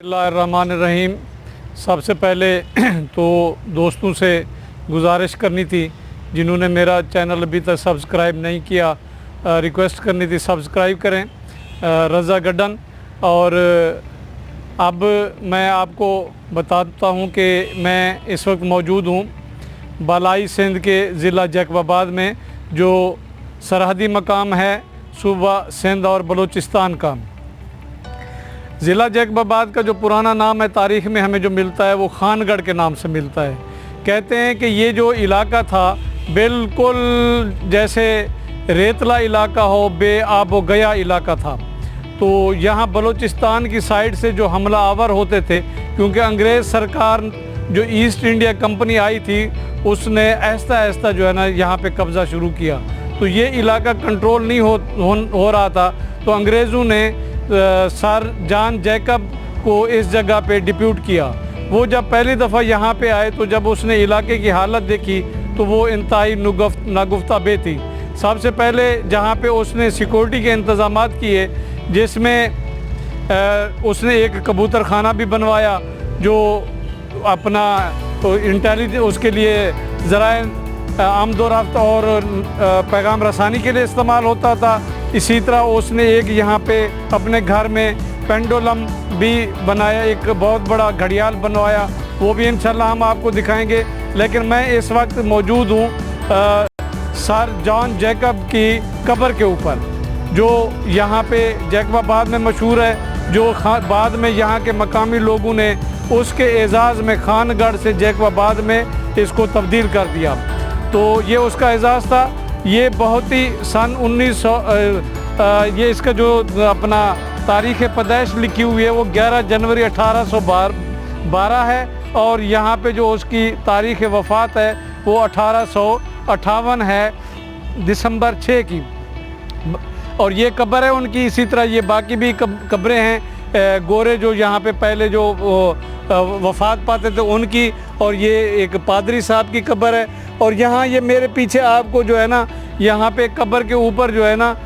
बिस्मिल्लाहिर्रहमानिर्रहीम। सबसे पहले तो दोस्तों से गुजारिश करनी थी जिन्होंने मेरा चैनल अभी तक सब्सक्राइब नहीं किया, रिक्वेस्ट करनी थी सब्सक्राइब करें, रज़ा गड्डन। और अब मैं आपको बताता हूं कि मैं इस वक्त मौजूद हूं बालाई सिंध के ज़िला जैकबाबाद में, जो सरहदी मकाम है सूबा सिंध और बलूचिस्तान का। ज़िला जैकबाबाद का जो पुराना नाम है तारीख़ में हमें जो मिलता है वो खानगढ़ के नाम से मिलता है। कहते हैं कि ये जो इलाका था बिल्कुल जैसे रेतला इलाका हो, बेआब गया इलाका था। तो यहाँ बलूचिस्तान की साइड से जो हमला आवर होते थे, क्योंकि अंग्रेज़ सरकार जो ईस्ट इंडिया कंपनी आई थी उसने आहिस्ता आहिस्ता जो है ना यहाँ पे कब्ज़ा शुरू किया। तो ये इलाका कंट्रोल नहीं हो रहा था, तो अंग्रेज़ों ने सर जॉन जैकब को इस जगह पे डिप्यूट किया। वो जब पहली दफ़ा यहाँ पे आए तो जब उसने इलाके की हालत देखी तो वो इंतहाई नागुफ्ता बे थी। सबसे पहले जहाँ पे उसने सिक्योरिटी के इंतज़ामात किए, जिसमें उसने एक कबूतर खाना भी बनवाया जो अपना तो इंटेलिजेंस उसके लिए ज़राए आमदोरफ्त और पैगाम रसानी के लिए इस्तेमाल होता था। इसी तरह उसने एक यहाँ पे अपने घर में पेंडुलम भी बनाया, एक बहुत बड़ा घड़ियाल बनवाया, वो भी इंशाल्लाह हम आपको दिखाएंगे। लेकिन मैं इस वक्त मौजूद हूँ सर जॉन जैकब की कब्र के ऊपर, जो यहाँ पे जैकबाबाद में मशहूर है, जो बाद में यहाँ के मकामी लोगों ने उसके एजाज़ में खानगढ़ से जैकबाबाद में इसको तब्दील कर दिया। तो ये उसका एजाज़ था। ये बहुत ही सन 1900 ये इसका जो अपना तारीख़ पैदाइश लिखी हुई है वो 11 जनवरी 1812 है, और यहाँ पे जो उसकी तारीख़ वफ़ात है वो 1858 है, दिसंबर 6 की। और ये कब्र है उनकी। इसी तरह ये बाकी भी कब्रें हैं गोरे जो यहाँ पे पहले जो वफ़ात पाते थे उनकी, और ये एक पादरी साहब की कब्र है। और यहाँ ये मेरे पीछे आपको जो है ना यहाँ पे कब्र के ऊपर जो है ना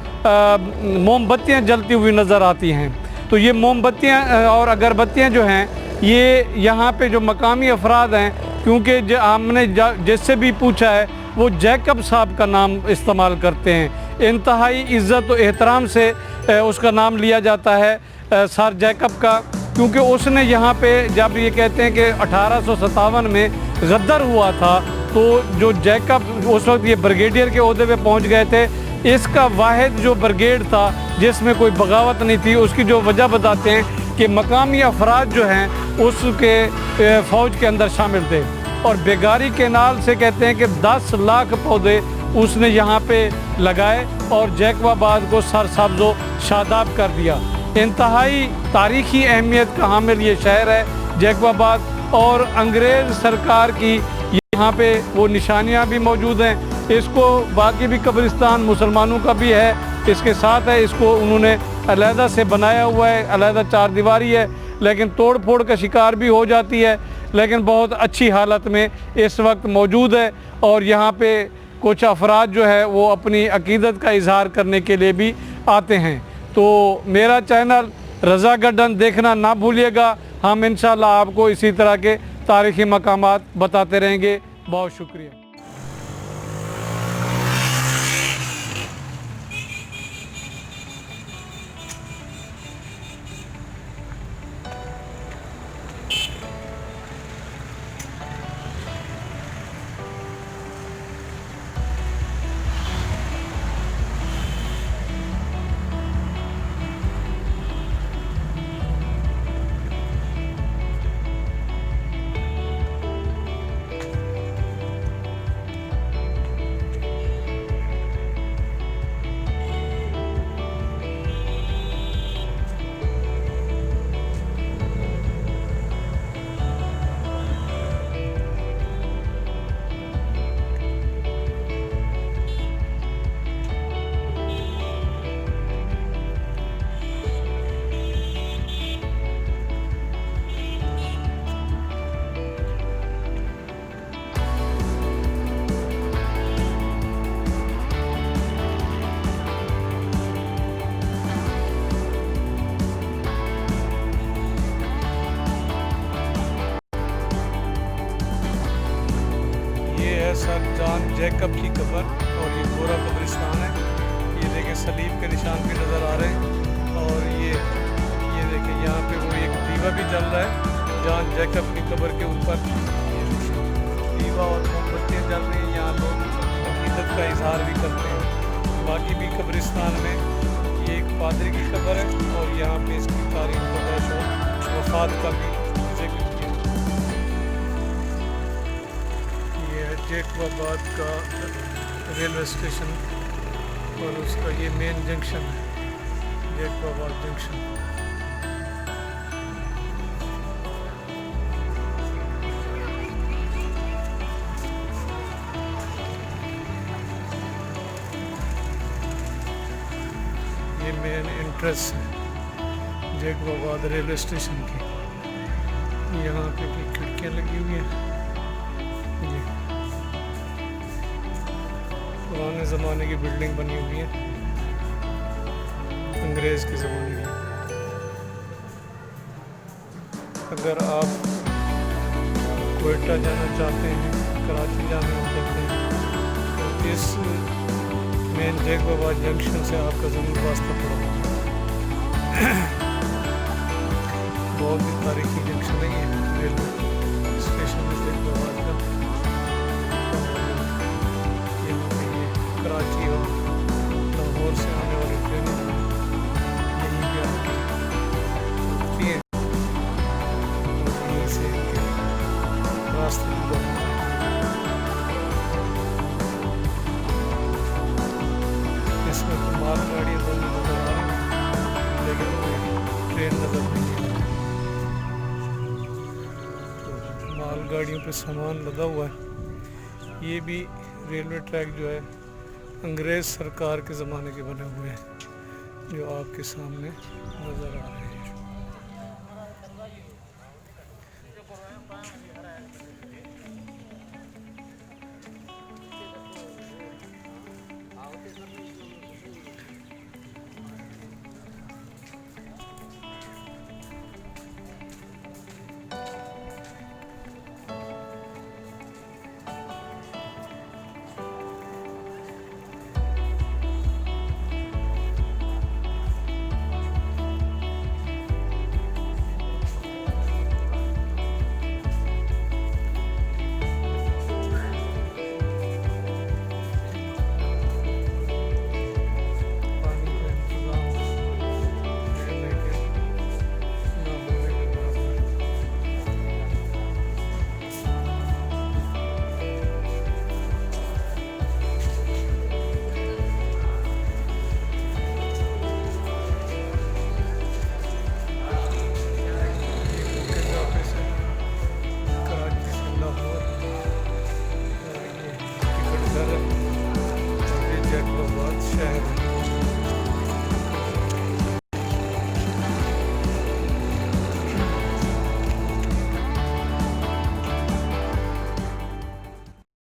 मोमबत्तियाँ जलती हुई नज़र आती हैं। तो ये मोमबत्तियाँ और अगरबत्तियाँ जो हैं ये यहाँ पे जो मकामी अफराद हैं, क्योंकि हमने जिससे भी पूछा है वो जैकब साहब का नाम इस्तेमाल करते हैं। इंतहाई इज़्ज़त और एहतराम से उसका नाम लिया जाता है सर जैकब का, क्योंकि उसने यहाँ पे जब ये कहते हैं कि 1857 में गद्दर हुआ था, तो जो जैकब उस वक्त ये ब्रिगेडियर के ओहदे पे पहुँच गए थे। इसका वाहिद जो ब्रिगेड था जिसमें कोई बगावत नहीं थी, उसकी जो वजह बताते हैं कि मकामी अफराद जो हैं उसके फ़ौज के अंदर शामिल थे। और बेगारी केनाल से कहते हैं कि 10 लाख पौधे उसने यहाँ पे लगाए और जैकबाबाद को सरसब्ज़ शादाब कर दिया। इंतहाई तारीख़ी अहमियत का हामिल ये शहर है जैकबाबाद, और अंग्रेज़ सरकार की यहाँ पे वो निशानियाँ भी मौजूद हैं। इसको बाकी भी कब्रिस्तान मुसलमानों का भी है, इसके साथ है, इसको उन्होंने अलहदा से बनाया हुआ है, अलहदा 4 दीवारी है, लेकिन तोड़ फोड़ का शिकार भी हो जाती है, लेकिन बहुत अच्छी हालत में इस वक्त मौजूद है। और यहाँ पे कुछ अफराद जो है वो अपनी अकीदत का इजहार करने के लिए भी आते हैं। तो मेरा चैनल रज़ा गड्डन देखना ना भूलिएगा। हम इंशाल्लाह आपको इसी तरह के तारीख़ी मकामात बताते रहेंगे। बहुत शुक्रिया। जैकब की कब्र और ये गोरा कब्रिस्तान है। ये देखें सलीब के निशान भी नज़र आ रहे हैं और ये देखें यहाँ पे वो एक दीवा भी जल रहा है जहाँ जैकब की कब्र के ऊपर दीवा और मोमबत्तियाँ जल रही हैं। यहाँ लोग अकीदत का इजहार भी करते हैं। बाकी भी कब्रिस्तान में ये एक पादरी की कब्र है और यहाँ पे इसकी तारीख और वफात का भी जिक्र किया। ये है जैकबाबाद का रेलवे स्टेशन और उसका ये मेन जंक्शन है, जैकबाबाद जंक्शन। ये मेन एंट्रेंस है जैकबाबाद रेलवे स्टेशन की। यहाँ पे भी खिड़कियाँ लगी हुई हैं। ये पुराने ज़माने की बिल्डिंग बनी हुई है, अंग्रेज़ के ज़माने की। अगर आप क्वेटा जाना चाहते हैं, कराची जाना चाहते हैं तो इस मेन जैकबाबाद जंक्शन से आपका ज़रूर रास्ता पड़ा। बहुत ही तारीखी जंक्शन है ये रेलवे स्टेशन है जैकबाबाद का। यहाँ पे ये कराची और लाहौर से आने वाली ट्रेनें यहीं पे आती हैं, यहीं से इनके रास्ते बनते हैं। इसमें तो मालगाड़ियाँ दोनों नजर आ रही हैं लेकिन कोई ट्रेन नजर नहीं है। तो मालगाड़ियों पे सामान लदा हुआ है। ये भी रेलवे ट्रैक जो है अंग्रेज़ सरकार के ज़माने के बने हुए हैं जो आपके सामने नज़र आ रहे हैं।